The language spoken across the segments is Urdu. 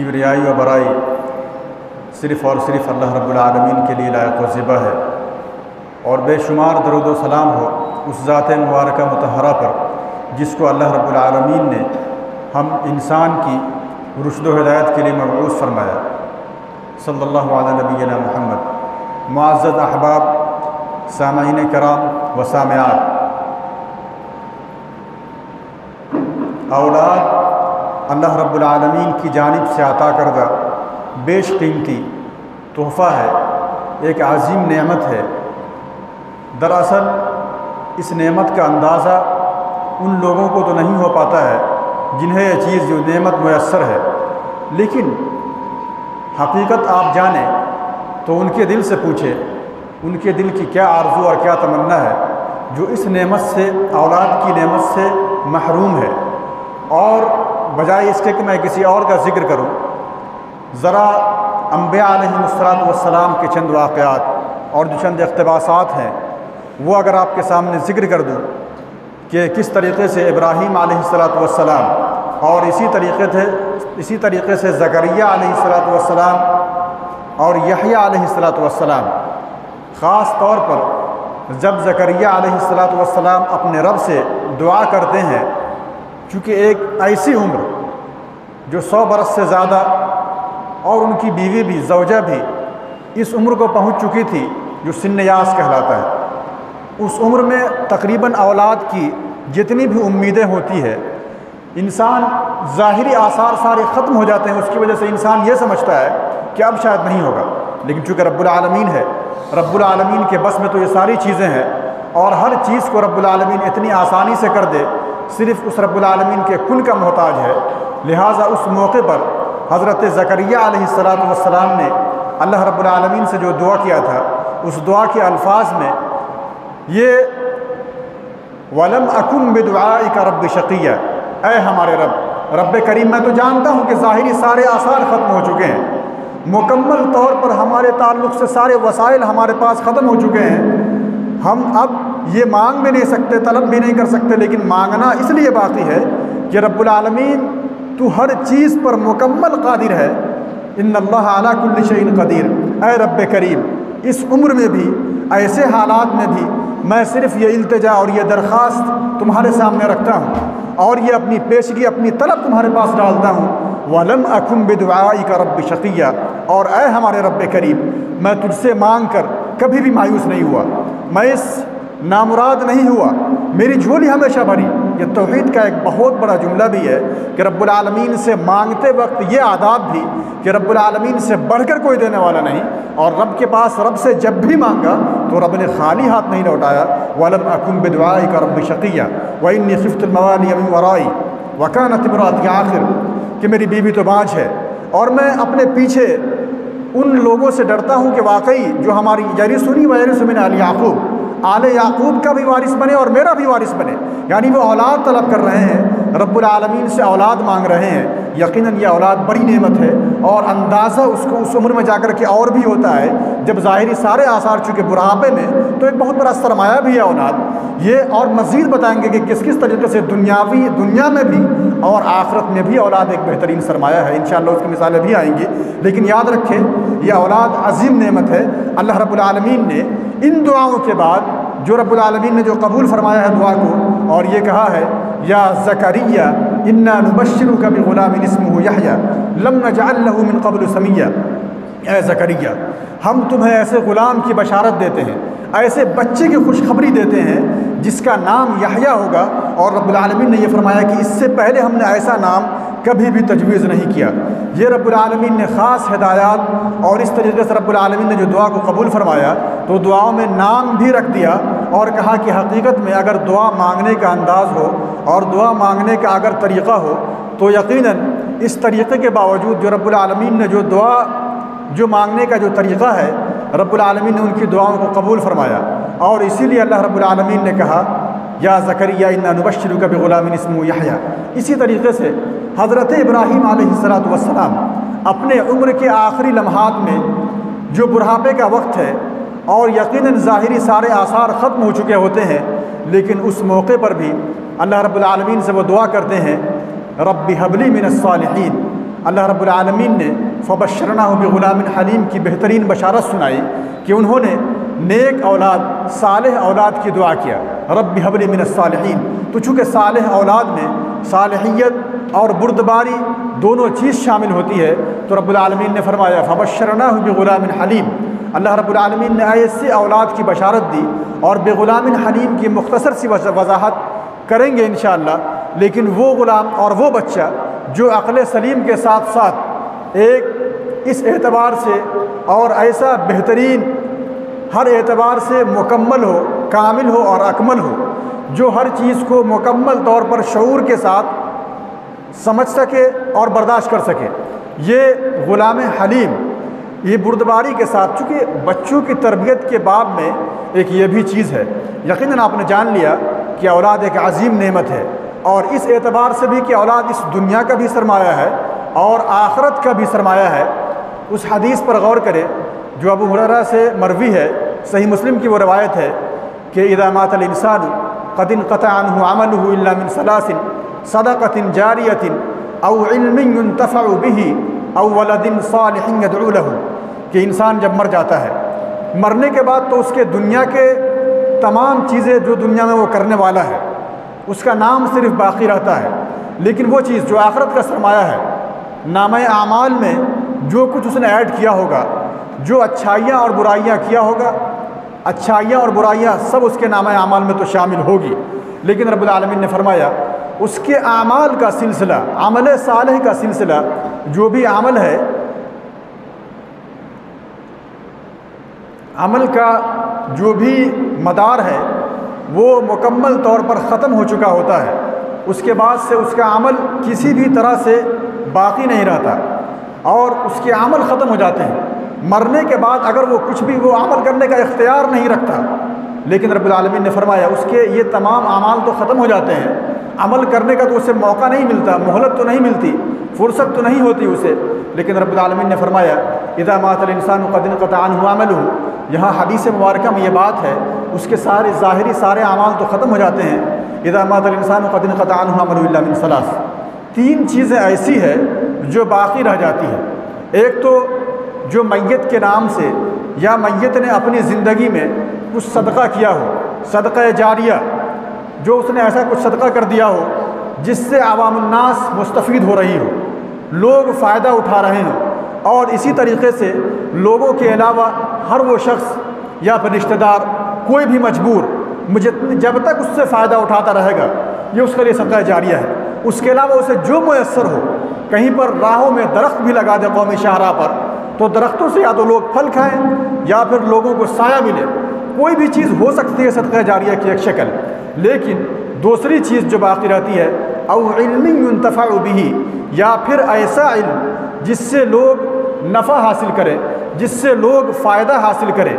کبریائی و برائی صرف اور صرف اللہ رب العالمین کے لیے لائق و زیبا ہے، اور بے شمار درود و سلام ہو اس ذات مبارکہ مطہرہ پر جس کو اللہ رب العالمین نے ہم انسان کی رشد و ہدایت کے لیے مبعوث فرمایا۔ صلی اللہ علیہ نبینا محمد۔ معزز احباب، سامعین کرام و سامعات، اولاد اللہ رب العالمین کی جانب سے عطا کردہ بیش قیمتی تحفہ ہے، ایک عظیم نعمت ہے۔ دراصل اس نعمت کا اندازہ ان لوگوں کو تو نہیں ہو پاتا ہے جنہیں یہ چیز جو نعمت میسر ہے، لیکن حقیقت آپ جانیں تو ان کے دل سے پوچھیں، ان کے دل کی کیا آرزو اور کیا تمنا ہے جو اس نعمت سے، اولاد کی نعمت سے محروم ہے۔ اور بجائے اس کے کہ میں کسی اور کا ذکر کروں، ذرا انبیاء علیہ السلام کے چند واقعات اور جو چند اقتباسات ہیں وہ اگر آپ کے سامنے ذکر کر دوں کہ کس طریقے سے ابراہیم علیہ السلام اور اسی طریقے سے زکریہ علیہ السلام اور یحییٰ علیہ السلام، خاص طور پر جب زکریہ علیہ السلام اپنے رب سے دعا کرتے ہیں، چونکہ ایک ایسی عمر جو 100 برس سے زیادہ اور ان کی بیوی بھی، زوجہ بھی اس عمر کو پہنچ چکی تھی جو سن یاس کہلاتا ہے، اس عمر میں تقریباً اولاد کی جتنی بھی امیدیں ہوتی ہے، انسان ظاہری آثار سارے ختم ہو جاتے ہیں، اس کی وجہ سے انسان یہ سمجھتا ہے کہ اب شاید نہیں ہوگا، لیکن چونکہ رب العالمین ہے، رب العالمین کے بس میں تو یہ ساری چیزیں ہیں، اور ہر چیز کو رب العالمین اتنی آسانی سے کر دے، صرف اس رب العالمین کے کن کا محتاج ہے۔ لہٰذا اس موقع پر حضرت زکریہ علیہ السلام نے اللہ رب العالمین سے جو دعا کیا تھا، اس دعا کے الفاظ میں یہ وَلَمْ أَكُنْ بِدُعَائِكَ رَبِّ شَقِيًّا، اے ہمارے رب کریم، میں تو جانتا ہوں کہ ظاہری سارے آثار ختم ہو چکے ہیں، مکمل طور پر ہمارے تعلق سے سارے وسائل ہمارے پاس ختم ہو چکے ہیں، ہم اب یہ مانگ بھی نہیں سکتے، طلب بھی نہیں کر سکتے، لیکن مانگنا اس لیے باقی ہے کہ رب العالمین تو ہر چیز پر مکمل قادر ہے۔ ان اللہ علی کل شیء قدیر، اے رب کریم، اس عمر میں بھی، ایسے حالات میں بھی میں صرف یہ التجا اور یہ درخواست تمہارے سامنے رکھتا ہوں، اور یہ اپنی پیشگی، اپنی طلب تمہارے پاس ڈالتا ہوں، وَلَمْ أَكُنْ بِدُعَائِكَ رَبِّ شَقِيًّا، اور اے ہمارے رب کریم، میں تجھ سے مانگ کر کبھی بھی مایوس نہیں ہوا، میں اس نامراد نہیں ہوا، میری جھولی ہمیشہ بھری۔ یہ توحید کا ایک بہت بڑا جملہ بھی ہے کہ رب العالمین سے مانگتے وقت یہ آداب بھی کہ رب العالمین سے بڑھ کر کوئی دینے والا نہیں، اور رب کے پاس، رب سے جب بھی مانگا تو رب نے خالی ہاتھ نہیں لوٹایا۔ وَلَمْ أَكُنْ بِدُعَائِكَ رَبِّ شَقِيًّا وَإِنِّي خِفْتُ الْمَوَالِيَ مِنْ وَرَائِي وَكَانَتِ امْرَأَتِي عَاقِرًا، کہ میری بیوی تو بانجھ ہے، اور میں اپنے پیچھے ان لوگوں سے ڈرتا ہوں کہ واقعی جو ہماری یرثنی ویرث من آل یعقوب، آل یعقوب کا بھی وارث بنے اور میرا بھی وارث بنے، یعنی وہ اولاد طلب کر رہے ہیں، رب العالمین سے اولاد مانگ رہے ہیں۔ یقیناً یہ اولاد بڑی نعمت ہے، اور اندازہ اس کو اس عمر میں جا کر کے اور بھی ہوتا ہے جب ظاہری سارے آثار چونکہ بڑھاپے میں، تو ایک بہت بڑا سرمایہ بھی ہے اولاد۔ یہ اور مزید بتائیں گے کہ کس کس طریقے سے دنیا میں بھی اور آخرت میں بھی اولاد ایک بہترین سرمایہ ہے، انشاءاللہ اس کی مثالیں بھی آئیں گی، لیکن یاد رکھیں یہ اولاد عظیم نعمت ہے۔ اللہ رب العالمین نے ان دعاؤں کے بعد جو رب العالمین نے جو قبول فرمایا ہے دعا کو، اور یہ کہا ہے یا زکریا انا نبشرک بغلام اسمہ یحییٰ لم نجعل لہ من قبل سمیہ، اے زکریا ہم تمہیں ایسے غلام کی بشارت دیتے ہیں، ایسے بچے کی خوشخبری دیتے ہیں جس کا نام یحییٰ ہوگا، اور رب العالمین نے یہ فرمایا کہ اس سے پہلے ہم نے ایسا نام کبھی بھی تجویز نہیں کیا۔ یہ رب العالمین نے خاص ہدایات، اور اس طریقے سے رب العالمین نے جو دعا کو قبول فرمایا تو دعاؤں میں نام بھی رکھ دیا، اور کہا کہ حقیقت میں اگر دعا مانگنے کا انداز ہو اور دعا مانگنے کا اگر طریقہ ہو تو یقیناً اس طریقے کے باوجود جو رب العالمین نے جو مانگنے کا جو طریقہ ہے، رب العالمین نے ان کی دعاؤں کو قبول فرمایا، اور اسی لیے اللہ رب العالمین نے کہا یا زکریا انا نبشرک بغلام اسمہ یحییٰ۔ اسی طریقے سے حضرت ابراہیم علیہ السلام اپنے عمر کے آخری لمحات میں جو بڑھاپے کا وقت ہے، اور یقیناً ظاہری سارے آثار ختم ہو چکے ہوتے ہیں، لیکن اس موقع پر بھی اللہ رب العالمین سے وہ دعا کرتے ہیں رب ھب لی من الصالحین، اللہ رب العالمین نے فبشرناہ بغلام حلیم کی بہترین بشارت سنائی کہ انہوں نے نیک اولاد، صالح اولاد کی دعا کیا، رب حب لی من الصالحین۔ تو چونکہ صالح اولاد میں صالحیت اور بردباری دونوں چیز شامل ہوتی ہے، تو رب العالمین نے فرمایا فبشرناہ بغلام حلیم، اللہ رب العالمین نے ایسے اولاد کی بشارت دی، اور بغلام حلیم کی مختصر سی وضاحت کریں گے انشاءاللہ۔ لیکن وہ غلام اور وہ بچہ جو عقل سلیم کے ساتھ ساتھ ایک اس اعتبار سے اور ایسا بہترین ہر اعتبار سے مکمل ہو، کامل ہو اور اکمل ہو، جو ہر چیز کو مکمل طور پر شعور کے ساتھ سمجھ سکے اور برداشت کر سکے، یہ غلام حلیم یہ بردباری کے ساتھ، چونکہ بچوں کی تربیت کے باب میں ایک یہ بھی چیز ہے، یقیناً آپ نے جان لیا کہ اولاد ایک عظیم نعمت ہے، اور اس اعتبار سے بھی کہ اولاد اس دنیا کا بھی سرمایہ ہے اور آخرت کا بھی سرمایہ ہے۔ اس حدیث پر غور کرے جو ابو ہریرہ سے مروی ہے، صحیح مسلم کی وہ روایت ہے کہ اذا مات الانسان قد انقطع عنه عمله الا من ثلاث صدقة جاریة او علم ينتفع به او ولد صالح يدعو له، کہ انسان جب مر جاتا ہے، مرنے کے بعد تو اس کے دنیا کے تمام چیزیں جو دنیا میں وہ کرنے والا ہے اس کا نام صرف باقی رہتا ہے، لیکن وہ چیز جو آخرت کا سرمایہ ہے، نامہ اعمال میں جو کچھ اس نے ایڈ کیا ہوگا، جو اچھائیاں اور برائیاں کیا ہوگا، اچھائیاں اور برائیاں سب اس کے نامہ اعمال میں تو شامل ہوگی، لیکن رب العالمین نے فرمایا اس کے اعمال کا سلسلہ، عمل صالح کا سلسلہ، جو بھی عمل ہے، عمل کا جو بھی مدار ہے وہ مکمل طور پر ختم ہو چکا ہوتا ہے، اس کے بعد سے اس کا عمل کسی بھی طرح سے باقی نہیں رہتا اور اس کے عمل ختم ہو جاتے ہیں۔ مرنے کے بعد اگر وہ کچھ بھی وہ عمل کرنے کا اختیار نہیں رکھتا، لیکن رب العالمین نے فرمایا اس کے یہ تمام اعمال تو ختم ہو جاتے ہیں، عمل کرنے کا تو اسے موقع نہیں ملتا، مہلت تو نہیں ملتی، فرصت تو نہیں ہوتی اسے، لیکن رب العالمین نے فرمایا اذا مات الانسان قد انقطع عنه عمله، یہاں حدیث مبارکہ میں یہ بات ہے، اس کے سارے ظاہری سارے اعمال تو ختم ہو جاتے ہیں، اذا مات الانسان قد انقطع عنه عمله الا من ثلاث، تین چیزیں ایسی ہے جو باقی رہ جاتی ہیں۔ ایک تو جو میت کے نام سے یا میت نے اپنی زندگی میں کچھ صدقہ کیا ہو، صدقہ جاریہ، جو اس نے ایسا کچھ صدقہ کر دیا ہو جس سے عوام الناس مستفید ہو رہی ہو، لوگ فائدہ اٹھا رہے ہوں، اور اسی طریقے سے لوگوں کے علاوہ ہر وہ شخص یا پھر رشتہ دار کوئی بھی مجبور جب تک اس سے فائدہ اٹھاتا رہے گا یہ اس کے لیے صدقہ جاریہ ہے۔ اس کے علاوہ اسے جو میسر ہو، کہیں پر راہوں میں درخت بھی لگا دے قومی شاہراہ پر، تو درختوں سے یا تو لوگ پھل کھائیں یا پھر لوگوں کو سایہ ملے، کوئی بھی چیز ہو سکتی ہے صدقہ جاریہ کی ایک شکل۔ لیکن دوسری چیز جو باقی رہتی ہے او علم ينتفع به، یا پھر ایسا علم جس سے لوگ نفع حاصل کریں، جس سے لوگ فائدہ حاصل کریں،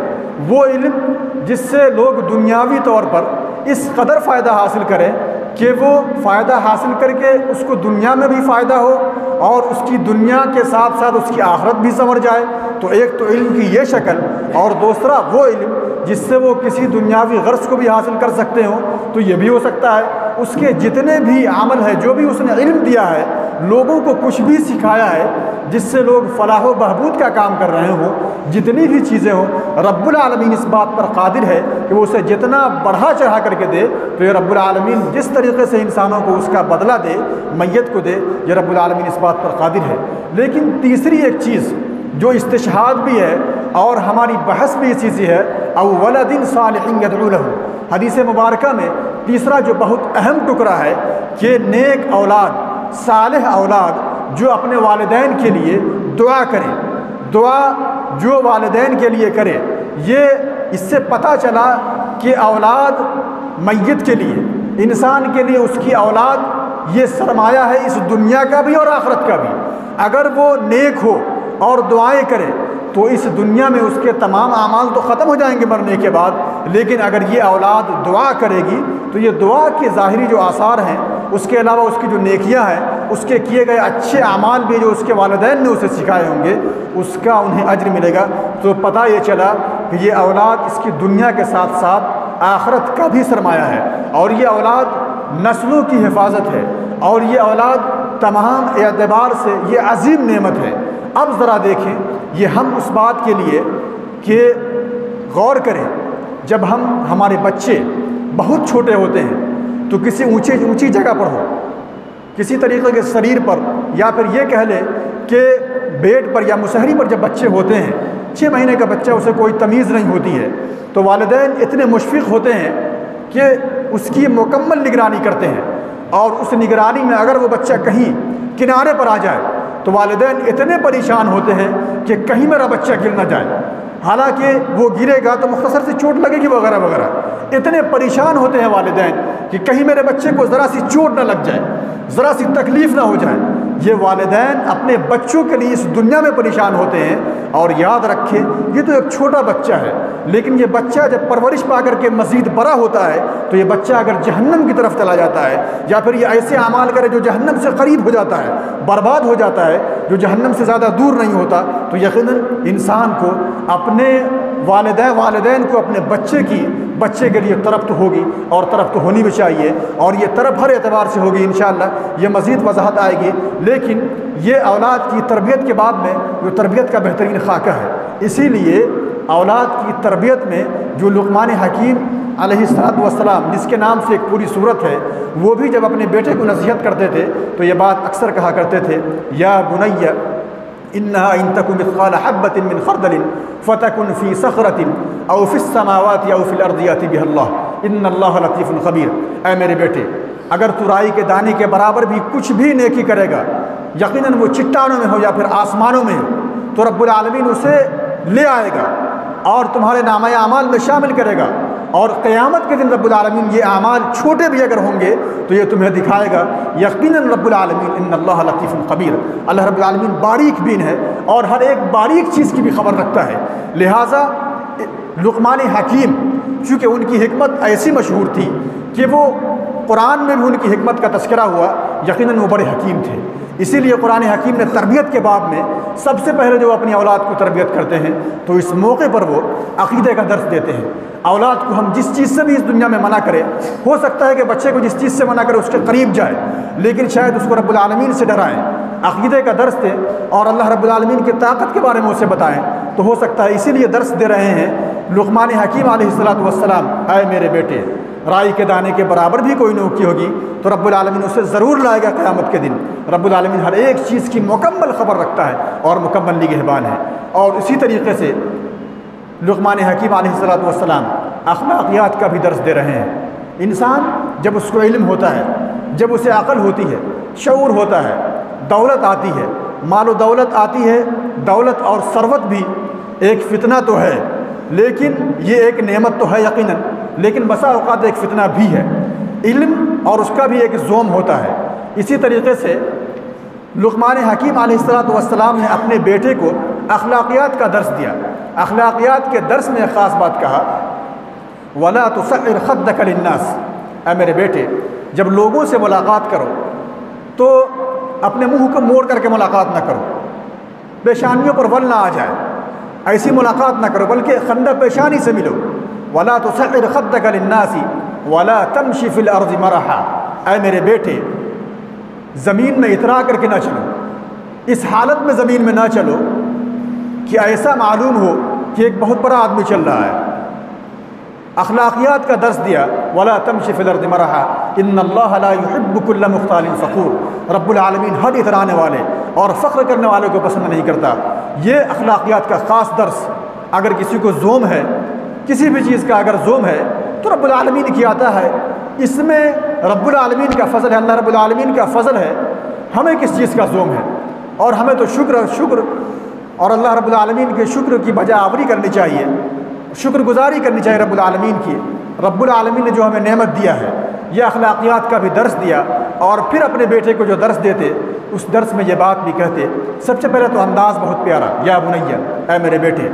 وہ علم جس سے لوگ دنیاوی طور پر اس قدر فائدہ حاصل کریں کہ وہ فائدہ حاصل کر کے اس کو دنیا میں بھی فائدہ ہو اور اس کی دنیا کے ساتھ ساتھ اس کی آخرت بھی سنور جائے۔ تو ایک تو علم کی یہ شکل، اور دوسرا وہ علم جس سے وہ کسی دنیاوی غرض کو بھی حاصل کر سکتے ہوں، تو یہ بھی ہو سکتا ہے۔ اس کے جتنے بھی عمل ہے، جو بھی اس نے علم دیا ہے، لوگوں کو کچھ بھی سکھایا ہے جس سے لوگ فلاح و بہبود کا کام کر رہے ہوں، جتنی بھی چیزیں ہوں، رب العالمین اس بات پر قادر ہے کہ وہ اسے جتنا بڑھا چڑھا کر کے دے، تو یہ رب العالمین جس طریقے سے انسانوں کو اس کا بدلہ دے، میت کو دے، یہ رب العالمین اس بات پر قادر ہے۔ لیکن تیسری ایک چیز جو استشہاد بھی ہے اور ہماری بحث بھی اسی سے ہے، او ولد صالح يدعو له، حدیث مبارکہ میں تیسرا جو بہت اہم ٹکڑا ہے کہ نیک اولاد، صالح اولاد جو اپنے والدین کے لیے دعا کرے، دعا جو والدین کے لیے کرے، یہ اس سے پتہ چلا کہ اولاد میت کے لیے، انسان کے لیے اس کی اولاد یہ سرمایہ ہے، اس دنیا کا بھی اور آخرت کا بھی۔ اگر وہ نیک ہو اور دعائیں کرے تو اس دنیا میں اس کے تمام اعمال تو ختم ہو جائیں گے مرنے کے بعد، لیکن اگر یہ اولاد دعا کرے گی تو یہ دعا کے ظاہری جو آثار ہیں، اس کے علاوہ اس کی جو نیکیاں ہیں، اس کے کیے گئے اچھے اعمال بھی جو اس کے والدین نے اسے سکھائے ہوں گے، اس کا انہیں اجر ملے گا۔ تو پتہ یہ چلا کہ یہ اولاد اس کی دنیا کے ساتھ ساتھ آخرت کا بھی سرمایہ ہے، اور یہ اولاد نسلوں کی حفاظت ہے، اور یہ اولاد تمام اعتبار سے یہ عظیم نعمت ہے۔ اب ذرا دیکھیں یہ ہم اس بات کے لیے کہ غور کریں، جب ہمارے بچے بہت چھوٹے ہوتے ہیں تو کسی اونچی جگہ پر ہو، کسی طریقے کے شریر پر، یا پھر یہ کہہ لیں کہ بیڈ پر یا مصحری پر جب بچے ہوتے ہیں، 6 مہینے کا بچہ، اسے کوئی تمیز نہیں ہوتی ہے، تو والدین اتنے مشفق ہوتے ہیں کہ اس کی مکمل نگرانی کرتے ہیں، اور اس نگرانی میں اگر وہ بچہ کہیں کنارے پر آ جائے تو والدین اتنے پریشان ہوتے ہیں کہ کہیں میرا بچہ گر نہ جائے، حالانکہ وہ گرے گا تو مختصر سی چوٹ لگے گی وغیرہ وغیرہ۔ اتنے پریشان ہوتے ہیں والدین کہ کہیں میرے بچے کو ذرا سی چوٹ نہ لگ جائے، ذرا سی تکلیف نہ ہو جائے۔ یہ والدین اپنے بچوں کے لیے اس دنیا میں پریشان ہوتے ہیں، اور یاد رکھیں یہ تو ایک چھوٹا بچہ ہے، لیکن یہ بچہ جب پرورش پا کر کے مزید بڑا ہوتا ہے تو یہ بچہ اگر جہنم کی طرف چلا جاتا ہے، یا پھر یہ ایسے اعمال کرے جو جہنم سے قریب ہو جاتا ہے، برباد ہو جاتا ہے، جو جہنم سے زیادہ دور نہیں ہوتا، تو یقیناً انسان کو اپنے والدین کو اپنے بچے کے لیے طرف تو ہوگی، اور طرف تو ہونی بھی چاہیے، اور یہ طرف ہر اعتبار سے ہوگی انشاءاللہ، یہ مزید وضاحت آئے گی۔ لیکن یہ اولاد کی تربیت کے بعد میں جو تربیت کا بہترین خاکہ ہے، اسی لیے اولاد کی تربیت میں جو لقمان حکیم علیہ السلام جس کے نام سے ایک پوری صورت ہے، وہ بھی جب اپنے بیٹے کو نصیحت کرتے تھے تو یہ بات اکثر کہا کرتے تھے، یا بنی انہا ان تک مثقال حبۃ من خردل فتکن فی صخرۃ او فی السماوات او فی الارض یأتی بها اللہ ان اللہ لطیف خبیر۔ اے میرے بیٹے، اگر تو رائی کے دانے کے برابر بھی کچھ بھی نیکی کرے گا، یقیناً وہ چٹانوں میں ہو یا پھر آسمانوں میں ہو، تو رب العالمین اسے لے آئے گا اور تمہارے نامہ اعمال میں شامل کرے گا، اور قیامت کے دن رب العالمین یہ اعمال چھوٹے بھی اگر ہوں گے تو یہ تمہیں دکھائے گا۔ یقیناً رب العالمین ان اللہ لطیف خبیر، اللہ رب العالمین باریک بین ہے اور ہر ایک باریک چیز کی بھی خبر رکھتا ہے۔ لہٰذا لقمان حکیم چونکہ ان کی حکمت ایسی مشہور تھی کہ وہ قرآن میں بھی ان کی حکمت کا تذکرہ ہوا، یقیناً وہ بڑے حکیم تھے، اسی لیے قرآن حکیم نے تربیت کے باب میں سب سے پہلے جو اپنی اولاد کو تربیت کرتے ہیں تو اس موقع پر وہ عقیدے کا درس دیتے ہیں۔ اولاد کو ہم جس چیز سے بھی اس دنیا میں منع کریں، ہو سکتا ہے کہ بچے کو جس چیز سے منع کرے اس کے قریب جائے، لیکن شاید اس کو رب العالمین سے ڈرائیں، عقیدے کا درس دیں اور اللہ رب العالمین کی طاقت کے بارے میں اسے بتائیں، تو ہو سکتا ہے اسی لیے درس دے رہے ہیں لقمان حکیم علیہ السلام، اے میرے بیٹے، رائی کے دانے کے برابر بھی کوئی نوکی ہوگی تو رب العالمین اسے ضرور لائے گا قیامت کے دن۔ رب العالمین ہر ایک چیز کی مکمل خبر رکھتا ہے اور مکمل نگہبان ہے۔ اور اسی طریقے سے لقمان حکیم علیہ السلام اخلاقیات کا بھی درس دے رہے ہیں۔ انسان جب اس کو علم ہوتا ہے، جب اسے عقل ہوتی ہے، شعور ہوتا ہے، دولت آتی ہے، مال و دولت آتی ہے، دولت اور ثروت بھی ایک فتنہ تو ہے، لیکن یہ ایک نعمت تو ہے یقیناً، لیکن بسا اوقات ایک فتنہ بھی ہے۔ علم اور اس کا بھی ایک زوم ہوتا ہے۔ اسی طریقے سے لقمان حکیم علیہ السلام نے اپنے بیٹے کو اخلاقیات کا درس دیا۔ اخلاقیات کے درس میں ایک خاص بات کہا، وَلَا تُسَعِّرْ خَدَّكَ لِلنَّاسِ، اے میرے بیٹے جب لوگوں سے ملاقات کرو تو اپنے منہ کو موڑ کر کے ملاقات نہ کرو، پیشانیوں پر ول نہ آ جائے، ایسی ملاقات نہ کرو بلکہ خندہ پیشانی سے ملو۔ وَلَا تُسَعِّرْ خَدَّكَ لِلنَّاسِ وَلَا تَمْشِ فِي الْأَرْضِ مَرَحًا، اے میرے بیٹے زمین میں اترا کر کے نہ چلو، اس حالت میں زمین میں نہ چلو کہ ایسا معلوم ہو کہ ایک بہت بڑا آدمی چل رہا ہے۔ اخلاقیات کا درس دیا، وَلَا تَمْشِ فِي الْأَرْضِ مَرَحًا إِنَّ اللَّهَ لَا يُحِبُّ كُلَّ مُخْتَالٍ فَخُورٍ، رب العالمین حد اترانے والے اور فخر کرنے والے کو پسند نہیں کرتا۔ یہ اخلاقیات کا خاص درس، اگر کسی کو زوم ہے، کسی بھی چیز کا اگر زوم ہے تو رب العالمین کی آتا ہے، اس میں رب العالمین کا فضل ہے، اللہ رب العالمین کا فضل ہے، ہمیں کس چیز کا زوم ہے، اور ہمیں تو شکر اور اللہ رب العالمین کے شکر کی بجا آوری کرنی چاہیے، شکر گزاری کرنی چاہیے رب العالمین کی۔ رب العالمین نے جو ہمیں نعمت دیا ہے، یہ اخلاقیات کا بھی درس دیا، اور پھر اپنے بیٹے کو جو درس دیتے اس درس میں یہ بات بھی کہتے۔ سب سے پہلے تو انداز بہت پیارا، یا بنی، اے میرے بیٹے،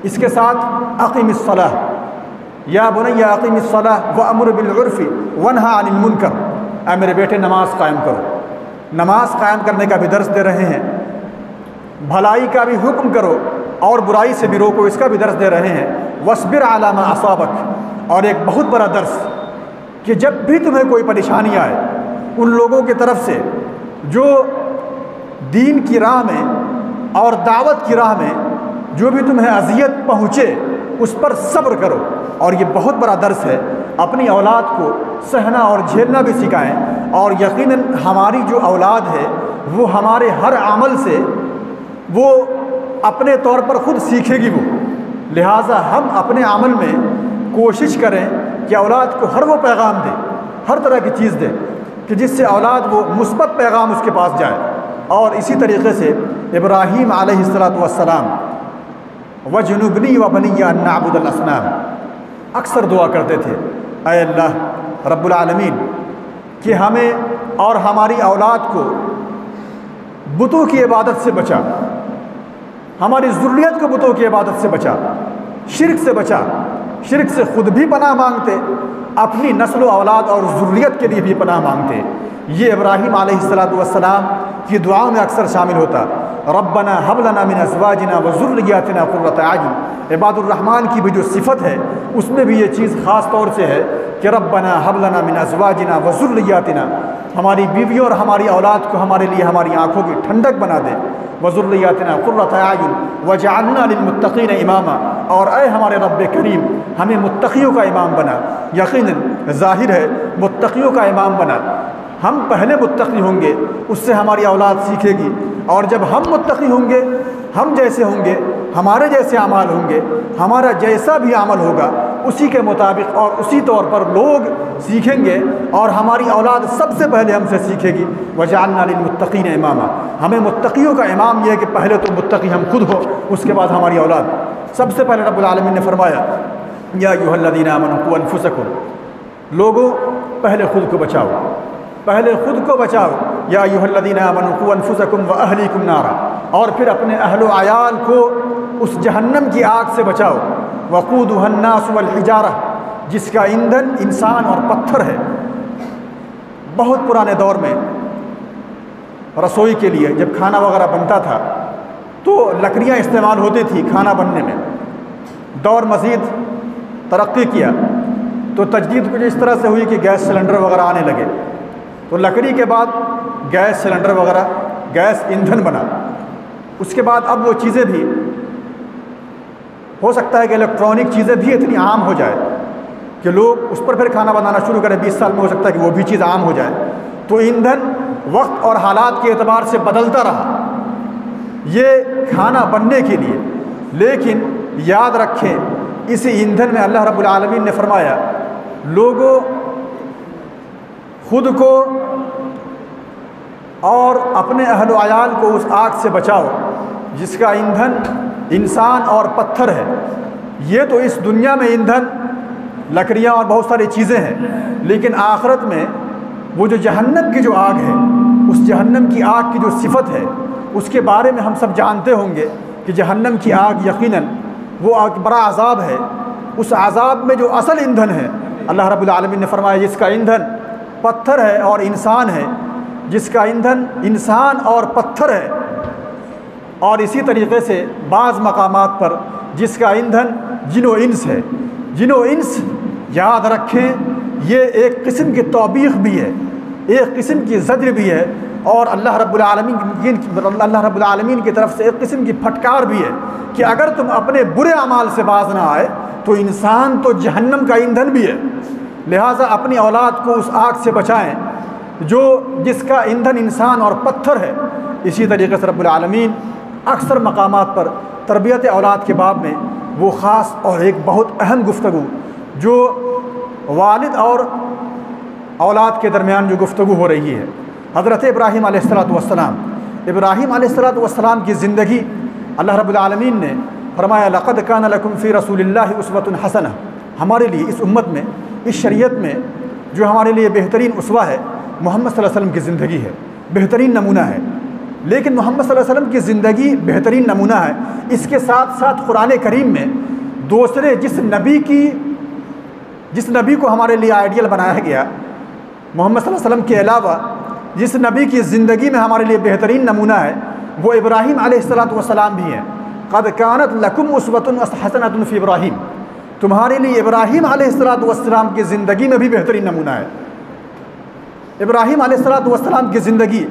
اس کے ساتھ اقیم الصلاۃ، یا بنی اقیم الصلاۃ وامر بالعرف وانہی عن المنکر، اے میرے بیٹے نماز قائم کرو۔ نماز قائم کرنے کا بھی درس دے رہے ہیں، بھلائی کا بھی حکم کرو اور برائی سے بھی روکو، اس کا بھی درس دے رہے ہیں۔ واصبر علی ما اصابک، اور ایک بہت بڑا درس کہ جب بھی تمہیں کوئی پریشانی آئے ان لوگوں کی طرف سے جو دین کی راہ میں اور دعوت کی راہ میں جو بھی تمہیں اذیت پہنچے اس پر صبر کرو. اور یہ بہت بڑا درس ہے. اپنی اولاد کو سہنا اور جھیلنا بھی سکھائیں. اور یقیناً ہماری جو اولاد ہے وہ ہمارے ہر عمل سے وہ اپنے طور پر خود سیکھے گی. وہ لہٰذا ہم اپنے عمل میں کوشش کریں کہ اولاد کو ہر وہ پیغام دیں, ہر طرح کی چیز دیں کہ جس سے اولاد وہ مثبت پیغام اس کے پاس جائے. اور اسی طریقے سے ابراہیم علیہ السلام وجنبنی وبنی ان نعبد الاصنام اکثر دعا کرتے تھے, اے اللہ رب العالمین کہ ہمیں اور ہماری اولاد کو بتوں کی عبادت سے بچا, ہماری ذریت کو بتوں کی عبادت سے بچا, شرک سے بچا. شرک سے خود بھی پناہ مانگتے, اپنی نسل و اولاد اور ذریت کے لیے بھی پناہ مانگتے. یہ ابراہیم علیہ السلام کی دعاؤں میں اکثر شامل ہوتا. ربنا هب لنا من ازواجنا وذرياتنا قرۃ اعین. عباد الرحمن کی بھی جو صفت ہے اس میں بھی یہ چیز خاص طور سے ہے کہ ربنا هب لنا من ازواجنا وذرياتنا, ہماری بیویوں اور ہماری اولاد کو ہمارے لیے ہماری آنکھوں کی ٹھنڈک بنا دے. وذرياتنا قرۃ اعین وجعلنا للمتقین اماما, اور اے ہمارے رب کریم ہمیں متقیوں کا امام بنا. یقیناً ظاہر ہے متقیوں کا امام بنا. ہم پہلے متقی ہوں گے, اس سے ہماری اولاد سیکھے گی. اور جب ہم متقی ہوں گے, ہم جیسے ہوں گے, ہمارے جیسے اعمال ہوں گے, ہمارا جیسا بھی عمل ہوگا اسی کے مطابق اور اسی طور پر لوگ سیکھیں گے. اور ہماری اولاد سب سے پہلے ہم سے سیکھے گی. وجعلنا للمتقین اماما, ہمیں متقیوں کا امام یہ ہے کہ پہلے تو متقی ہم خود ہو, اس کے بعد ہماری اولاد. سب سے پہلے رب العالمین نے فرمایا یا ایھا الذین آمنوا قوا انفسکم, لوگوں پہلے خود کو بچاؤ, پہلے خود کو بچاؤ. یا ایھا الذین آمنوا قوا انفسکم واہلیکم نارا, اور پھر اپنے اہل و عیال کو اس جہنم کی آگ سے بچاؤ. وقودھا الناس والحجارہ, جس کا ایندھن انسان اور پتھر ہے. بہت پرانے دور میں رسوئی کے لیے جب کھانا وغیرہ بنتا تھا تو لکڑیاں استعمال ہوتی تھی کھانا بننے میں. دور مزید ترقی کیا تو تجدید کچھ اس طرح سے ہوئی کہ گیس سلنڈر وغیرہ آنے لگے. تو لکڑی کے بعد گیس سلنڈر وغیرہ, گیس ایندھن بنا. اس کے بعد اب وہ چیزیں بھی ہو سکتا ہے کہ الیکٹرانک چیزیں بھی اتنی عام ہو جائے کہ لوگ اس پر پھر کھانا بنانا شروع کریں. 20 سال میں ہو سکتا ہے کہ وہ بھی چیز عام ہو جائے. تو ایندھن وقت اور حالات کے اعتبار سے بدلتا رہا یہ کھانا بننے کے لیے. لیکن یاد رکھیں اسی ایندھن میں اللہ رب العالمین نے فرمایا لوگوں خود کو اور اپنے اہل و عیال کو اس آگ سے بچاؤ جس کا ایندھن انسان اور پتھر ہے. یہ تو اس دنیا میں ایندھن لکڑیاں اور بہت ساری چیزیں ہیں, لیکن آخرت میں وہ جو جہنم کی جو آگ ہے, اس جہنم کی آگ کی جو صفت ہے اس کے بارے میں ہم سب جانتے ہوں گے کہ جہنم کی آگ یقیناً وہ بڑا عذاب ہے. اس عذاب میں جو اصل ایندھن ہے اللہ رب العالمین نے فرمایا جس کا ایندھن پتھر ہے اور انسان ہے, جس کا ایندھن انسان اور پتھر ہے. اور اسی طریقے سے بعض مقامات پر جس کا ایندھن جن و انس ہے. جن و انس یاد رکھیں یہ ایک قسم کی توبیخ بھی ہے, ایک قسم کی زجر بھی ہے, اور اللہ رب العالمین کی طرف سے ایک قسم کی پھٹکار بھی ہے کہ اگر تم اپنے برے اعمال سے باز نہ آئے تو انسان تو جہنم کا ایندھن بھی ہے. لہٰذا اپنی اولاد کو اس آگ سے بچائیں جس کا ایندھن انسان اور پتھر ہے. اسی طریقے سے رب العالمین اکثر مقامات پر تربیت اولاد کے باب میں وہ خاص اور ایک بہت اہم گفتگو جو والد اور اولاد کے درمیان جو گفتگو ہو رہی ہے, حضرت ابراہیم علیہ السلام ابراہیم علیہ السلام کی زندگی اللہ رب العالمین نے فرمایا لقد کان لکم فی رسول اللہ اسوۃ حسنہ. ہمارے لیے اس امت میں اس شریعت میں جو ہمارے لیے بہترین اسوہ ہے محمد صلی اللہ علیہ وسلم کی زندگی ہے, بہترین نمونہ ہے. لیکن محمد صلی اللہ علیہ وسلم کی زندگی بہترین نمونہ ہے, اس کے ساتھ ساتھ قرآن کریم میں دوسرے جس نبی کو ہمارے لیے آئیڈیل بنایا گیا محمد صلی اللہ علیہ وسلم کے علاوہ جس نبی کی زندگی میں ہمارے لیے بہترین نمونہ ہے وہ ابراہیم علیہ السلام بھی ہیں. قد کانت لکم اسوۃ حسنۃ فی ابراہیم, تمہارے لیے ابراہیم علیہ السلام کی زندگی میں بھی بہترین نمونہ ہے. ابراہیم علیہ السلام کی زندگی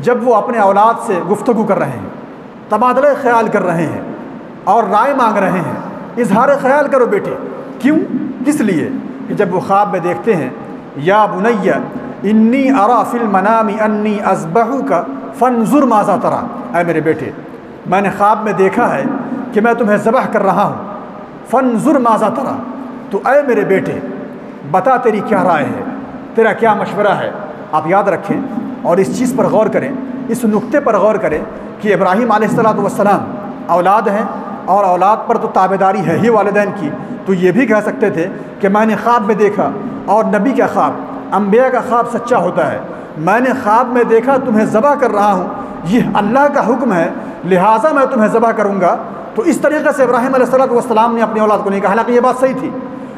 جب وہ اپنے اولاد سے گفتگو کر رہے ہیں، تبادلہ خیال کر رہے ہیں اور رائے مانگ رہے ہیں، اظہار خیال کرو بیٹے۔ کیوں؟ کس لیے کہ جب وہ خواب میں دیکھتے ہیں یا بنی انی ارا فی المنام انی اذبحک فانظر ماذا تری، اے میرے بیٹے میں نے خواب میں دیکھا ہے کہ میں تمہیں ذبح کر رہا ہوں، فانظر ماذا تری، تو اے میرے بیٹے بتا تیری کیا رائے ہے، تیرا کیا مشورہ ہے۔ آپ یاد رکھیں اور اس چیز پر غور کریں، اس نقطے پر غور کریں کہ ابراہیم علیہ السلام اولاد ہیں اور اولاد پر تو تابعداری ہے ہی والدین کی، تو یہ بھی کہہ سکتے تھے کہ میں نے خواب میں دیکھا، اور نبی کا خواب، انبیاء کا خواب سچا ہوتا ہے، میں نے خواب میں دیکھا تمہیں ذبح کر رہا ہوں، یہ اللہ کا حکم ہے لہٰذا میں تمہیں ذبح کروں گا۔ تو اس طریقے سے ابراہیم علیہ السلام نے اپنی اولاد کو نہیں کہا، حالانکہ یہ بات صحیح تھی،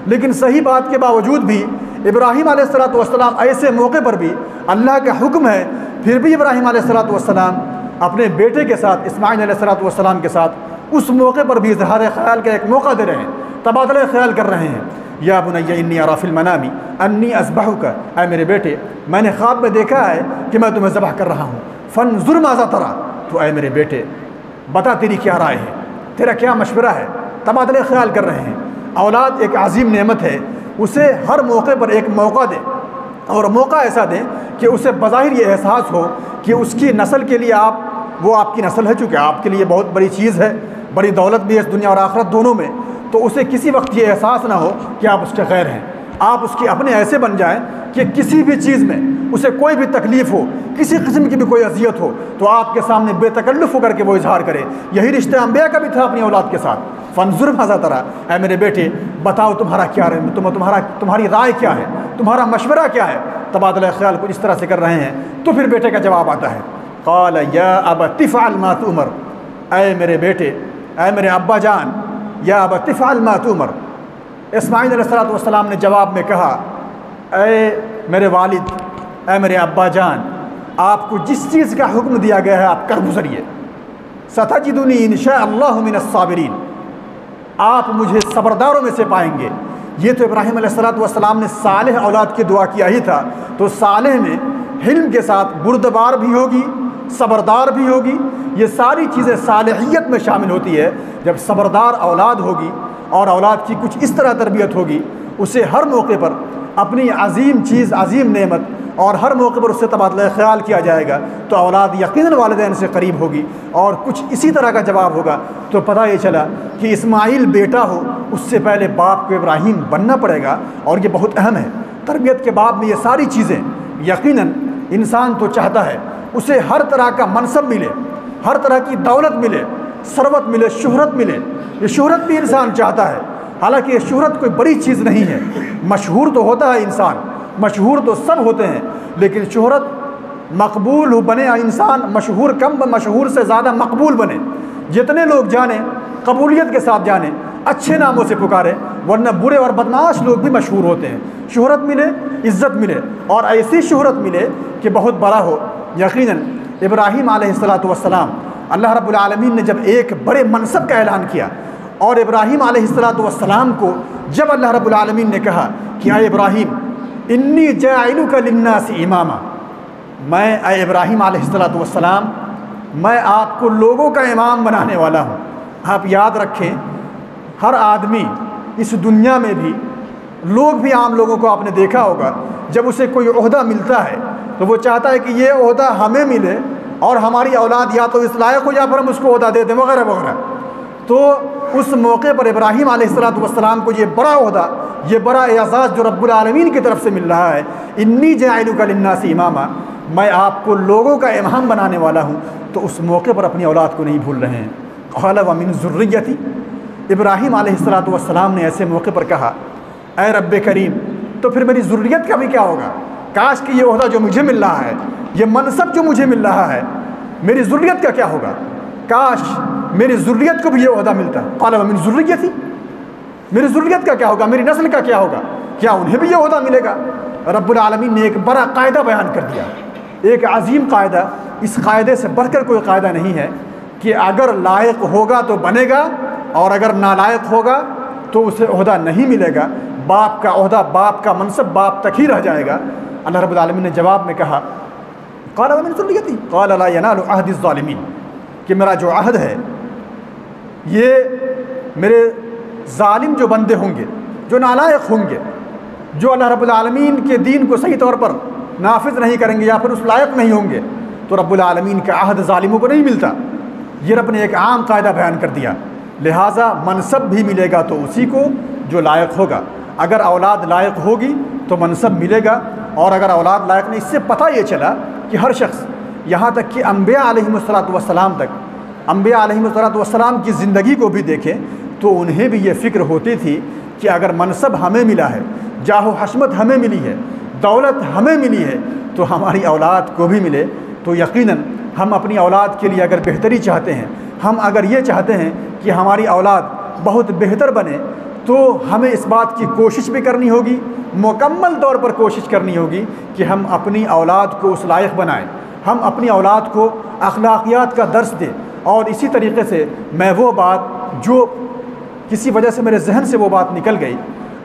لیکن صحیح بات کے باوجود بھی ابراہیم علیہ السلام ایسے موقع پر بھی اللہ کا حکم ہے، پھر بھی ابراہیم علیہ السلام اپنے بیٹے کے ساتھ، اسماعیل علیہ السلام کے ساتھ اس موقع پر بھی اظہار خیال کا ایک موقع دے رہے ہیں، تبادلہ خیال کر رہے ہیں۔ یا بنی انی اری فی المنام انی اذبحک، اے میرے بیٹے میں نے خواب میں دیکھا ہے کہ میں تمہیں ذبح کر رہا ہوں، فانظر ماذا تری، تو اے میرے بیٹے بتا تیری کیا رائے ہے، تیرا کیا مشورہ ہے۔ تبادلہ خیال کر رہے ہیں۔ اولاد ایک عظیم نعمت ہے، اسے ہر موقع پر ایک موقع دیں، اور موقع ایسا دیں کہ اسے بظاہر یہ احساس ہو کہ اس کی نسل کے لیے وہ آپ کی نسل ہے، چونکہ آپ کے لیے بہت بڑی چیز ہے، بڑی دولت بھی ہے اس دنیا اور آخرت دونوں میں، تو اسے کسی وقت یہ احساس نہ ہو کہ آپ اس کے غیر ہیں۔ آپ اس کے اپنے ایسے بن جائیں کہ کسی بھی چیز میں اسے کوئی بھی تکلیف ہو، کسی قسم کی بھی کوئی اذیت ہو تو آپ کے سامنے بے تکلف ہو کر کے وہ اظہار کرے۔ یہی رشتہ انبیاء کا بھی تھا اپنی اولاد کے ساتھ۔ فانظر ماذا تری، اے میرے بیٹے بتاؤ تمہارا کیا تمہاری رائے کیا ہے، تمہارا مشورہ کیا ہے۔ تبادلہ خیال کو اس طرح سے کر رہے ہیں تو پھر بیٹے کا جواب آتا ہے، قال یا ابت افعل ما تؤمر، اے میرے بیٹے، اے میرے ابا جان، یا ابت افعل ما تؤمر۔ اسماعیل علیہ السلام نے جواب میں کہا، اے میرے والد، اے میرے ابا جان، آپ کو جس چیز کا حکم دیا گیا ہے آپ کر گزریے، ستجدنی ان شاء اللہ من الصابرین، آپ مجھے صبرداروں میں سے پائیں گے۔ یہ تو ابراہیم علیہ السلام نے صالح اولاد کی دعا کیا ہی تھا، تو صالح میں حلم کے ساتھ بردبار بھی ہوگی، صبردار بھی ہوگی، یہ ساری چیزیں صالحیت میں شامل ہوتی ہے۔ جب صبردار اولاد ہوگی اور اولاد کی کچھ اس طرح تربیت ہوگی، اسے ہر موقع پر اپنی عظیم چیز، عظیم نعمت، اور ہر موقع پر اس سے تبادلہ خیال کیا جائے گا تو اولاد یقیناً والدین سے قریب ہوگی، اور کچھ اسی طرح کا جواب ہوگا۔ تو پتہ یہ چلا کہ اسماعیل بیٹا ہو اس سے پہلے باپ کو ابراہیم بننا پڑے گا، اور یہ بہت اہم ہے۔ تربیت کے باب میں یہ ساری چیزیں یقیناً انسان تو چاہتا ہے اسے ہر طرح کا منصب ملے، ہر طرح کی دولت ملے، ثروت ملے، شہرت ملے، یہ شہرت بھی انسان چاہتا ہے، حالانکہ یہ شہرت کوئی بڑی چیز نہیں ہے۔ مشہور تو ہوتا ہے انسان، مشہور تو سب ہوتے ہیں، لیکن شہرت مقبول بنے انسان، مشہور کم، مشہور سے زیادہ مقبول بنے، جتنے لوگ جانیں قبولیت کے ساتھ جانیں، اچھے ناموں سے پکارے، ورنہ برے اور بدمعاش لوگ بھی مشہور ہوتے ہیں۔ شہرت ملے، عزت ملے، اور ایسی شہرت ملے کہ بہت بڑا ہو۔ یقیناً ابراہیم علیہ السلام، اللہ رب العالمین نے جب ایک بڑے منصب کا اعلان کیا، اور ابراہیم علیہ السلام کو جب اللہ رب العالمین نے کہا کہ اے ابراہیم انی جاعلک للناس اماما، میں اے ابراہیم علیہ السلام میں آپ کو لوگوں کا امام بنانے والا ہوں۔ آپ یاد رکھیں، ہر آدمی اس دنیا میں بھی، لوگ بھی، عام لوگوں کو آپ نے دیکھا ہوگا، جب اسے کوئی عہدہ ملتا ہے تو وہ چاہتا ہے کہ یہ عہدہ ہمیں ملے اور ہماری اولاد یا تو اس لائق ہو یا پھر ہم اس کو عہدہ دے دیں، وغیرہ وغیرہ۔ تو اس موقع پر ابراہیم علیہ السلام کو یہ بڑا عہدہ، یہ بڑا اعزاز جو رب العالمین کی طرف سے مل رہا ہے، انی جاعلک للناس اماما، میں آپ کو لوگوں کا امام بنانے والا ہوں، تو اس موقع پر اپنی اولاد کو نہیں بھول رہے ہیں۔ قال ومن ذریتی، ابراہیم علیہ السلام نے ایسے موقع پر کہا، اے رب کریم تو پھر میری ذریت کا بھی کیا ہوگا؟ کاش کہ یہ عہدہ جو مجھے مل رہا ہے، یہ منصب جو مجھے مل رہا ہے، میری ذریت کا کیا ہوگا؟ کاش میری ذریت کو بھی یہ عہدہ ملتا۔ قال ومن ذریتی، میری ذریت کا کیا ہوگا، میری نسل کا کیا ہوگا، کیا انہیں بھی یہ عہدہ ملے گا؟ رب العالمین نے ایک بڑا قاعدہ بیان کر دیا، ایک عظیم قاعدہ۔ اس قاعدے سے بڑھ کر کوئی قاعدہ نہیں ہے کہ اگر لائق ہوگا تو بنے گا، اور اگر نالائق ہوگا تو اسے عہدہ نہیں ملے گا۔ باپ کا عہدہ، باپ کا منصب باپ تک ہی رہ جائے گا۔ اللہ رب العالمین نے جواب میں کہا قال ومن ذریتی قال لا ینال عہد الظالمین، کہ میرا جو عہد ہے یہ میرے ظالم جو بندے ہوں گے، جو نالائق ہوں گے، جو اللہ رب العالمین کے دین کو صحیح طور پر نافذ نہیں کریں گے یا پھر اس لائق نہیں ہوں گے، تو رب العالمین کا عہد ظالموں کو نہیں ملتا۔ یہ رب نے ایک عام قاعدہ بیان کر دیا، لہٰذا منصب بھی ملے گا تو اسی کو جو لائق ہوگا۔ اگر اولاد لائق ہوگی تو منصب ملے گا، اور اگر اولاد لائق نہیں، اس سے پتہ یہ چلا کہ ہر شخص، یہاں تک کہ انبیاء علیہم الصلاۃ تک، انبیاء علیہم الصلاۃ کی زندگی کو بھی دیکھیں تو انہیں بھی یہ فکر ہوتی تھی کہ اگر منصب ہمیں ملا ہے، جاہ و حشمت ہمیں ملی ہے، دولت ہمیں ملی ہے، تو ہماری اولاد کو بھی ملے۔ تو یقیناً ہم اپنی اولاد کے لیے اگر بہتری چاہتے ہیں، ہم اگر یہ چاہتے ہیں کہ ہماری اولاد بہت بہتر بنے، تو ہمیں اس بات کی کوشش بھی کرنی ہوگی، مکمل طور پر کوشش کرنی ہوگی کہ ہم اپنی اولاد کو اس لائق بنائیں، ہم اپنی اولاد کو اخلاقیات کا درس دیں۔ اور اسی طریقے سے میں وہ بات جو کسی وجہ سے میرے ذہن سے وہ بات نکل گئی،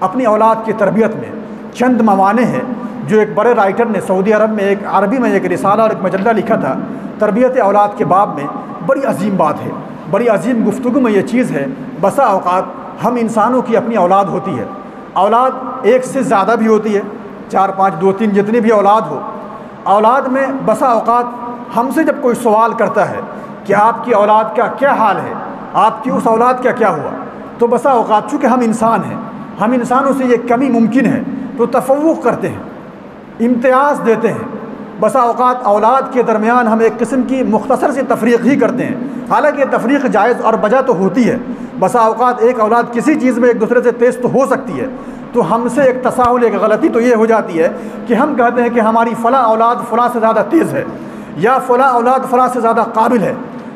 اپنی اولاد کی تربیت میں چند موانع ہیں جو ایک بڑے رائٹر نے سعودی عرب میں ایک عربی میں ایک رسالہ اور ایک مجلہ لکھا تھا تربیت اولاد کے باب میں۔ بڑی عظیم بات ہے، بڑی عظیم گفتگو میں یہ چیز ہے۔ بسا اوقات ہم انسانوں کی اپنی اولاد ہوتی ہے، اولاد ایک سے زیادہ بھی ہوتی ہے، 4 5 2 3 جتنی بھی اولاد ہو، اولاد میں بسا اوقات ہم سے جب کوئی سوال کرتا ہے کہ آپ کی اولاد کا کیا حال ہے، آپ کی اس اولاد کا کیا ہوا، تو بسا اوقات چونکہ ہم انسان ہیں، ہم انسانوں سے یہ کمی ممکن ہے تو تفوق کرتے ہیں، امتیاز دیتے ہیں۔ بسا اوقات اولاد کے درمیان ہم ایک قسم کی مختصر سی تفریق ہی کرتے ہیں، حالانکہ یہ تفریق جائز اور بجا تو ہوتی ہے۔ بسا اوقات ایک اولاد کسی چیز میں ایک دوسرے سے تیز تو ہو سکتی ہے، تو ہم سے ایک تساہل، ایک غلطی تو یہ ہو جاتی ہے کہ ہم کہتے ہیں کہ ہماری فلاں اولاد فلاں سے زیادہ تیز ہے، یا فلاں اولاد فلاں سے زیادہ قابل ہے۔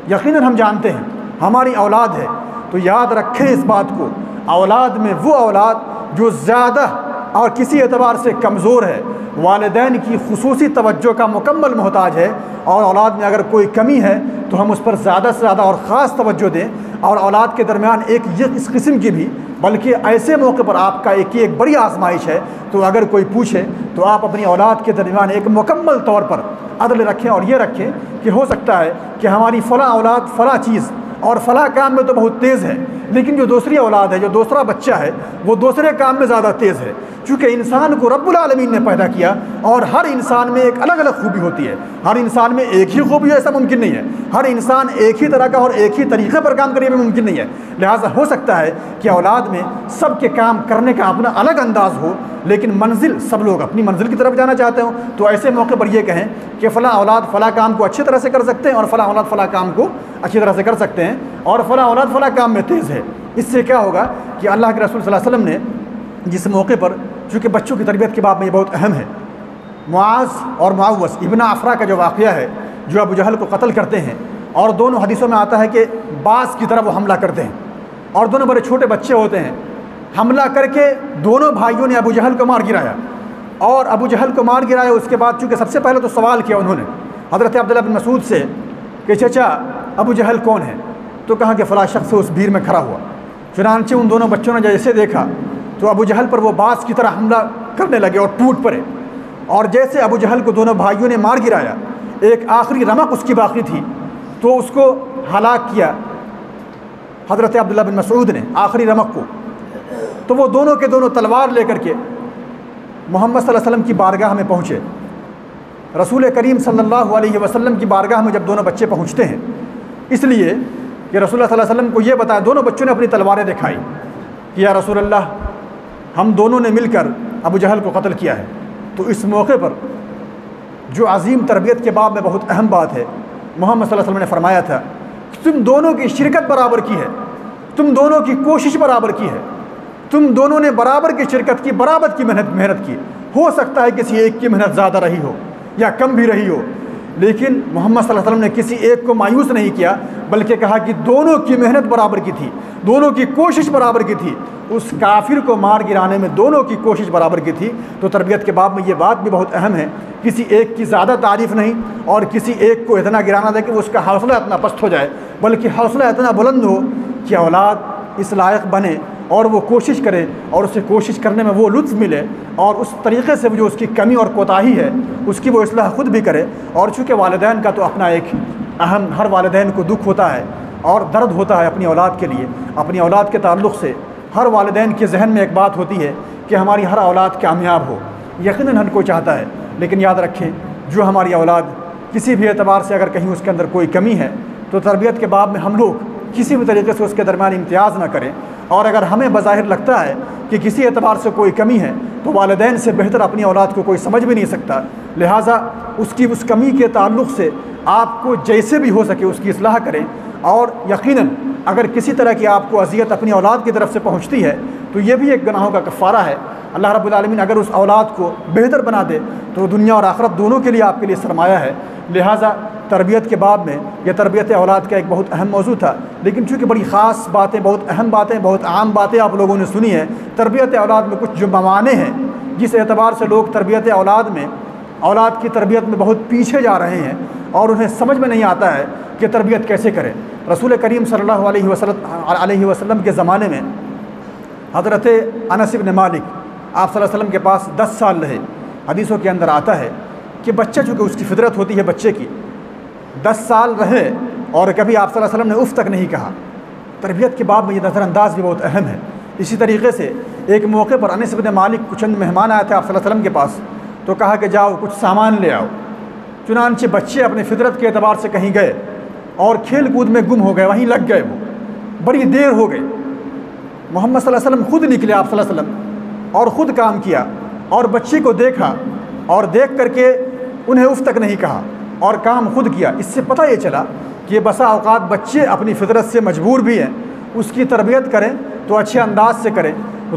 یقیناً ہم جانتے ہیں ہماری اولاد ہے، تو یاد رکھیں اس بات کو، اولاد میں وہ اولاد جو زیادہ اور کسی اعتبار سے کمزور ہے، والدین کی خصوصی توجہ کا مکمل محتاج ہے، اور اولاد میں اگر کوئی کمی ہے تو ہم اس پر زیادہ سے زیادہ اور خاص توجہ دیں۔ اور اولاد کے درمیان ایک یہ اس قسم کی بھی، بلکہ ایسے موقع پر آپ کا ایک بڑی آزمائش ہے، تو اگر کوئی پوچھے تو آپ اپنی اولاد کے درمیان ایک مکمل طور پر عدل رکھیں، اور یہ رکھیں کہ ہو سکتا ہے کہ ہماری فلاں اولاد فلاں چیز اور فلاں کام میں تو بہت تیز ہے، لیکن جو دوسری اولاد ہے، جو دوسرا بچہ ہے، وہ دوسرے کام میں زیادہ تیز ہے۔ چونکہ انسان کو رب العالمین نے پیدا کیا، اور ہر انسان میں ایک الگ الگ خوبی ہوتی ہے، ہر انسان میں ایک ہی خوبی ہے ایسا ممکن نہیں ہے، ہر انسان ایک ہی طرح کا اور ایک ہی طریقے پر کام کرے بھی ممکن نہیں ہے۔ لہٰذا ہو سکتا ہے کہ اولاد میں سب کے کام کرنے کا اپنا الگ انداز ہو، لیکن منزل سب لوگ اپنی منزل کی طرف جانا چاہتے ہوں، تو ایسے موقع پر یہ کہیں کہ فلاں اولاد فلاں کام کو اچھی طرح سے کر سکتے ہیں، اور فلاں اولاد فلاں کام کو اچھی طرح سے کر سکتے ہیں، اور فلاں اولاد فلاں کام میں تیز ہے۔ اس سے کیا ہوگا کہ اللہ کے رسول صلی اللہ علیہ وسلم نے جس موقع پر، چونکہ بچوں کی تربیت کے باب میں یہ بہت اہم ہے، معاذ اور معوذ ابن عفرا کا جو واقعہ ہے، جو ابو جہل کو قتل کرتے ہیں، اور دونوں حدیثوں میں آتا ہے کہ باز کی طرف وہ حملہ کرتے ہیں، اور دونوں بڑے چھوٹے بچے ہوتے ہیں، حملہ کر کے دونوں بھائیوں نے ابو جہل کو مار گرایا، اور ابو جہل کو مار گرایا۔ اس کے بعد چونکہ سب سے پہلے تو سوال کیا انہوں نے حضرت عبداللہ بن مسعود سے کہ چچا ابو جہل کون ہے؟ تو کہا کہ فلاں شخص اس بھیڑ میں کھڑا ہوا۔ چنانچہ ان دونوں بچوں نے جیسے دیکھا تو ابو جہل پر وہ باز کی طرح حملہ کرنے لگے اور ٹوٹ پڑے، اور جیسے ابو جہل کو دونوں بھائیوں نے مار گرایا، ایک آخری رمق اس کی باقی تھی تو اس کو ہلاک کیا حضرت عبداللہ بن مسعود نے، آخری رمق کو۔ تو وہ دونوں کے دونوں تلوار لے کر کے محمد صلی اللہ علیہ وسلم کی بارگاہ میں پہنچے۔ رسول کریم صلی اللہ علیہ وسلم کی بارگاہ میں جب دونوں بچے پہنچتے ہیں، اس لیے کہ رسول اللہ صلی اللہ علیہ وسلم کو یہ بتایا، دونوں بچوں نے اپنی تلواریں دکھائی کہ یا رسول اللہ، ہم دونوں نے مل کر ابو جہل کو قتل کیا ہے۔ تو اس موقع پر جو عظیم تربیت کے باب میں بہت اہم بات ہے، محمد صلی اللہ علیہ وسلم نے فرمایا تھا کہ تم دونوں کی شرکت برابر کی ہے، تم دونوں کی کوشش برابر کی ہے، تم دونوں نے برابر کی شرکت کی، برابر کی محنت کی۔ ہو سکتا ہے کسی ایک کی محنت زیادہ رہی ہو یا کم بھی رہی ہو، لیکن محمد صلی اللہ علیہ وسلم نے کسی ایک کو مایوس نہیں کیا، بلکہ کہا کہ دونوں کی محنت برابر کی تھی، دونوں کی کوشش برابر کی تھی، اس کافر کو مار گرانے میں دونوں کی کوشش برابر کی تھی۔ تو تربیت کے باب میں یہ بات بھی بہت اہم ہے، کسی ایک کی زیادہ تعریف نہیں، اور کسی ایک کو اتنا گرانا دے کہ اس کا حوصلہ اتنا پست ہو جائے، بلکہ حوصلہ اتنا بلند ہو کہ اولاد اس لائق بنے اور وہ کوشش کرے اور اسے کوشش کرنے میں وہ لطف ملے اور اس طریقے سے جو اس کی کمی اور کوتاہی ہے اس کی وہ اصلاح خود بھی کرے۔ اور چونکہ والدین کا تو اپنا ایک اہم، ہر والدین کو دکھ ہوتا ہے اور درد ہوتا ہے اپنی اولاد کے لیے، اپنی اولاد کے تعلق سے ہر والدین کے ذہن میں ایک بات ہوتی ہے کہ ہماری ہر اولاد کامیاب ہو، یقیناً ہر کوئی چاہتا ہے، لیکن یاد رکھیں جو ہماری اولاد کسی بھی اعتبار سے اگر کہیں اس کے اندر کوئی کمی ہے تو تربیت کے باب میں ہم لوگ کسی بھی طریقے سے اس کے درمیان امتیاز نہ کریں، اور اگر ہمیں بظاہر لگتا ہے کہ کسی اعتبار سے کوئی کمی ہے تو والدین سے بہتر اپنی اولاد کو کوئی سمجھ بھی نہیں سکتا، لہٰذا اس کمی کے تعلق سے آپ کو جیسے بھی ہو سکے اس کی اصلاح کریں، اور یقیناً اگر کسی طرح کی آپ کو اذیت اپنی اولاد کی طرف سے پہنچتی ہے تو یہ بھی ایک گناہوں کا کفارہ ہے۔ اللہ رب العالمین اگر اس اولاد کو بہتر بنا دے تو دنیا اور آخرت دونوں کے لیے آپ کے لیے سرمایہ ہے، لہٰذا تربیت کے باب میں یہ تربیت اولاد کا ایک بہت اہم موضوع تھا، لیکن چونکہ بڑی خاص باتیں، بہت اہم باتیں، بہت عام باتیں آپ لوگوں نے سنی ہیں، تربیت اولاد میں کچھ جو موانع ہیں جس اعتبار سے لوگ تربیت اولاد کی تربیت میں بہت پیچھے جا رہے ہیں اور انہیں سمجھ میں نہیں آتا ہے کہ تربیت کیسے کریں۔ رسول کریم صلی اللہ علیہ وسلم کے زمانے میں حضرت انس بن مالک آپ صلی اللہ علیہ وسلم کے پاس 10 سال رہے۔ حدیثوں کے اندر آتا ہے کہ بچہ چونکہ اس کی فطرت ہوتی ہے بچے کی، 10 سال رہے اور کبھی آپ صلی اللہ علیہ وسلم نے اف تک نہیں کہا۔ تربیت کے باب میں یہ نظر انداز بھی بہت اہم ہے۔ اسی طریقے سے ایک موقع پر انس بن مالک کچھ چند مہمان آئے تھے آپ صلی اللہ علیہ وسلم کے پاس، تو کہا کہ جاؤ کچھ سامان لے آؤ۔ چنانچہ بچے اپنی فطرت کے اعتبار سے کہیں گئے اور کھیل کود میں گم ہو گئے، وہیں لگ گئے، وہ بڑی دیر ہو گئی۔ محمد صلی اللہ علیہ وسلم خود نکلے آپ صلی اللہ علیہ وسلم اور خود کام کیا اور بچے کو دیکھا اور دیکھ کر کے انہیں اف تک نہیں کہا اور کام خود کیا۔ اس سے پتہ یہ چلا کہ بسا اوقات بچے اپنی فطرت سے مجبور بھی ہیں، اس کی تربیت کریں تو اچھے انداز سے کریں،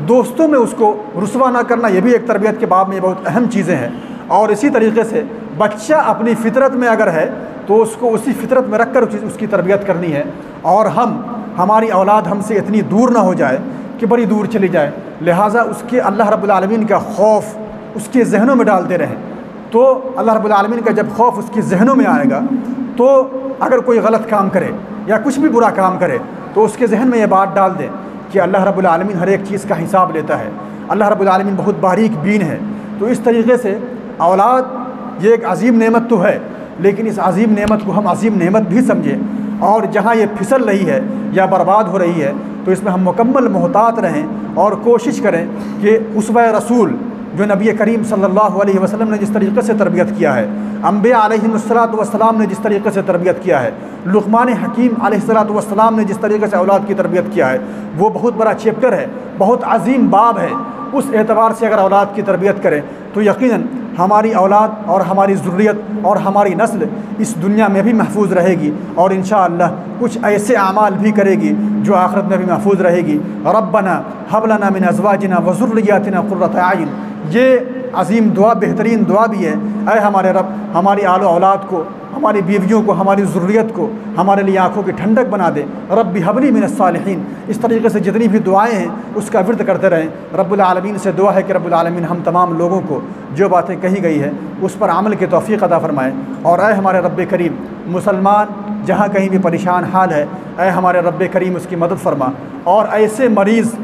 دوستوں میں اس کو رسوا نہ کرنا، یہ بھی ایک تربیت کے باب میں بہت اہم چیزیں ہیں۔ اور اسی طریقے سے بچہ اپنی فطرت میں اگر ہے تو اس کو اسی فطرت میں رکھ کر اس کی تربیت کرنی ہے، اور ہماری اولاد ہم سے اتنی دور نہ ہو جائے کہ بڑی دور چلی جائے، لہٰذا اس کے اللہ رب العالمین کا خوف اس کے ذہنوں میں ڈالتے رہیں۔ تو اللہ رب العالمین کا جب خوف اس کے ذہنوں میں آئے گا تو اگر کوئی غلط کام کرے یا کچھ بھی برا کام کرے تو اس کے ذہن میں یہ بات ڈال دیں کہ اللہ رب العالمین ہر ایک چیز کا حساب لیتا ہے، اللہ رب العالمین بہت باریک بین ہے۔ تو اس طریقے سے اولاد یہ ایک عظیم نعمت تو ہے، لیکن اس عظیم نعمت کو ہم عظیم نعمت بھی سمجھیں، اور جہاں یہ پھسل رہی ہے یا برباد ہو رہی ہے تو اس میں ہم مکمل محتاط رہیں اور کوشش کریں کہ اسوہ رسول جو نبی کریم صلی اللہ علیہ وسلم نے جس طریقے سے تربیت کیا ہے، انبیاء علیہ السلام نے جس طریقے سے تربیت کیا ہے، لقمان حکیم علیہ السلام نے جس طریقے سے اولاد کی تربیت کیا ہے، وہ بہت بڑا چیپٹر ہے، بہت عظیم باب ہے۔ اس اعتبار سے اگر اولاد کی تربیت کریں تو یقیناً ہماری اولاد اور ہماری ذریت اور ہماری نسل اس دنیا میں بھی محفوظ رہے گی، اور انشاءاللہ کچھ ایسے اعمال بھی کرے گی جو آخرت میں بھی محفوظ رہے گی۔ ربنا هب لنا من ازواجنا وذرياتنا قرة اعین، یہ عظیم دعا، بہترین دعا بھی ہے۔ اے ہمارے رب، ہماری آل و اولاد کو، ہماری بیویوں کو، ہماری ذریت کو ہمارے لیے آنکھوں کی ٹھنڈک بنا دے۔ رب هب لي من الصالحین، اس طریقے سے جتنی بھی دعائیں ہیں اس کا ورد کرتے رہیں۔ رب العالمین سے دعا ہے کہ رب العالمین ہم تمام لوگوں کو جو باتیں کہی گئی ہے اس پر عمل کی توفیق عطا فرمائے، اور اے ہمارے رب کریم مسلمان جہاں کہیں بھی پریشان حال ہے، اے ہمارے رب کریم اس کی مدد فرما، اور ایسے مریض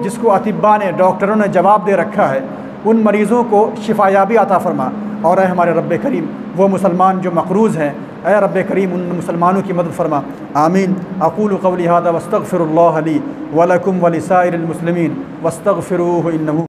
جس کو اطباء نے، ڈاکٹروں نے جواب دے رکھا ہے، ان مریضوں کو شفا یابی عطا فرما، اور اے ہمارے رب کریم وہ مسلمان جو مقروض ہیں، اے رب کریم ان مسلمانوں کی مدد فرما، آمین۔ اقول قولی ھذا واستغفر اللہ لی ولکم ولسائر المسلمین واستغفروہ انہ